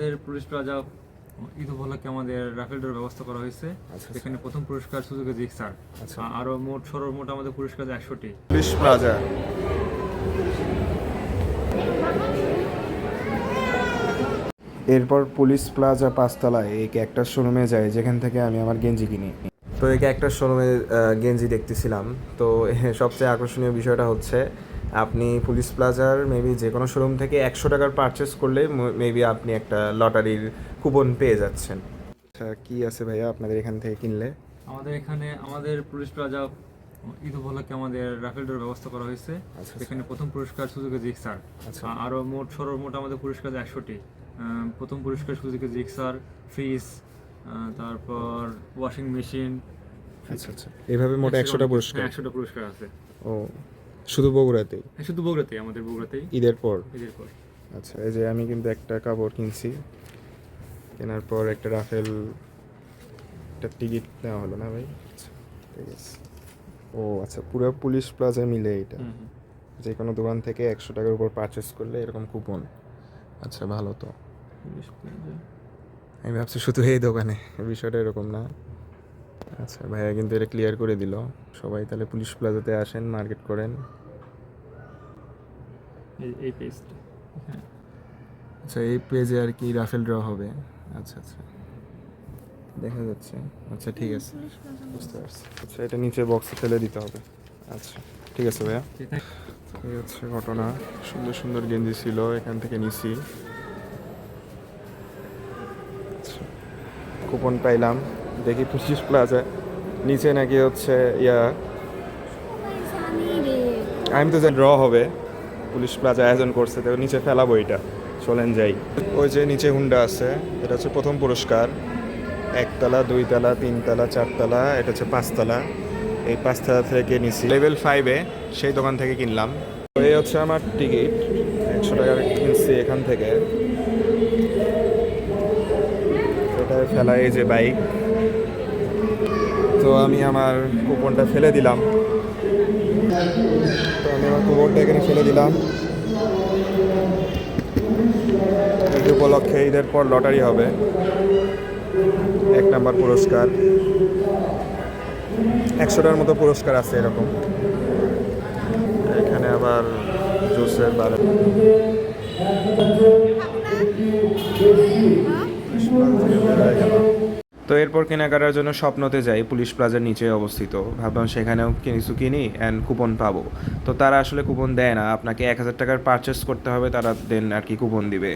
আমাদের police plaza Eid উপলক্ষে আমাদের রাফেল ড্রর ব্যবস্থা করা হয়েছে। এখানে প্রথম পুরস্কার সুজুকি জিক্সার। আরো সর্বমোট আমাদের পুরস্কার 100টি। পুলিশ প্লাজা এরপর পুলিশ প্লাজা পাঁচতলায় এই ক্যাক্টাস শোরুমে যাই, যেখান থেকে আমি আমার গেঞ্জি কিনি। তো এই ক্যাক্টাস শোরুমে গেঞ্জি দেখতেছিলাম। তো সবচেয়ে আকর্ষণীয় বিষয়টা হচ্ছে আপনি পুলিশ প্লাজার মেবি যে কোনো শোরুম থেকে 100 টাকার পারচেস করলে মেবি আপনি একটা লটারির কুপন পেয়ে যাচ্ছেন। আচ্ছা, কি আছে ভাইয়া আপনাদের এখান থেকে কিনলে? আমাদের পুলিশ প্লাজা ঈদ উপলক্ষে আমাদের রাফেল ড্রর ব্যবস্থা করা হয়েছে। এখানে প্রথম পুরস্কার সুজুকি জিক্সার। আরো সর্বমোট আমাদের পুরস্কার 100টি। প্রথম পুরস্কার সুজুকি জিক্সার, ফ্রিজ, তারপর ওয়াশিং মেশিন। আচ্ছা আচ্ছা, এইভাবে মোট 100টা পুরস্কার। 100টা পুরস্কার আছে। ও, শুধু বগুড়াতেই? শুধু বগুড়াতেই, আমাদের বগুড়াতেই ঈদের পর। আচ্ছা, এই যে আমি কিন্তু একটা কাপড় কিনছি, কেনার পর একটা রাফেল একটা টিকিট নেওয়া হলো না ভাই? আচ্ছা ঠিক আছে। ও আচ্ছা, পুরো পুলিশ প্লাজা মিলে এটা যে কোনো দোকান থেকে 100 টাকার উপর পারচেস করলে এরকম কুপন। আচ্ছা ভালো তো। আমি ভাবছি শুধু এই দোকানে, বিষয়টা এরকম না। আচ্ছা ভাইয়া কিন্তু এটা ক্লিয়ার করে দিল। সবাই তাহলে পুলিশ প্লাজাতে আসেন, মার্কেট করেন। এই পেজটা। আচ্ছা, এই পেজে আর কি রাফেল ড্র হবে? আচ্ছা আচ্ছা, দেখা যাচ্ছে। আচ্ছা ঠিক আছে, বুঝতে পারছি। আচ্ছা, এটা নিচে বক্সে ফেলে দিতে হবে। আচ্ছা ঠিক আছে ভাইয়া। এই হচ্ছে ঘটনা। সুন্দর সুন্দর গেঞ্জি ছিল, এখান থেকে নিছি। আচ্ছা, কুপন পাইলাম। দেখি পুলিশ প্লাজা নিচে নাকি হচ্ছে আমি তো জানি ড্র হবে, পুলিশ প্লাজা আয়োজন করছে, তো নিচে ফেলাবো এটা। চলেন যাই। ওই যে নিচে হুন্ডা আছে, এটা হচ্ছে প্রথম পুরস্কার। 1 তলা, 2 তলা, 3 তলা, 4 তলা, এটা হচ্ছে 5 তলা। এই 5 তলা থেকে নিছি লেভেল 5-এ, সেই দোকান থেকে কিনলাম। তো এই হচ্ছে আমার টিকিট, 100 টাকার কিনছি এখান থেকে। এটা ফেলা, এই যে বাইক। তো আমি আমার কুপনটা ফেলে দিলাম। কুপনটা এখানে ফেলে দিলাম। ঈদ উপলক্ষে ঈদের পর লটারি হবে, 1 নাম্বার পুরস্কার। 100টার মতো পুরস্কার আছে এরকম। এখানে আবার জুসের বার। তো এরপর কেনাকাটার জন্য স্বপ্নতে যাই, পুলিশ প্লাজার নিচে অবস্থিত। ভাবলাম সেখানেও কিছু কিনি অ্যান্ড কুপন পাবো। তো তারা আসলে কুপন দেয় না, আপনাকে 1000 টাকার পারচেস করতে হবে, তারা দেন আর কি কুপন দিবে।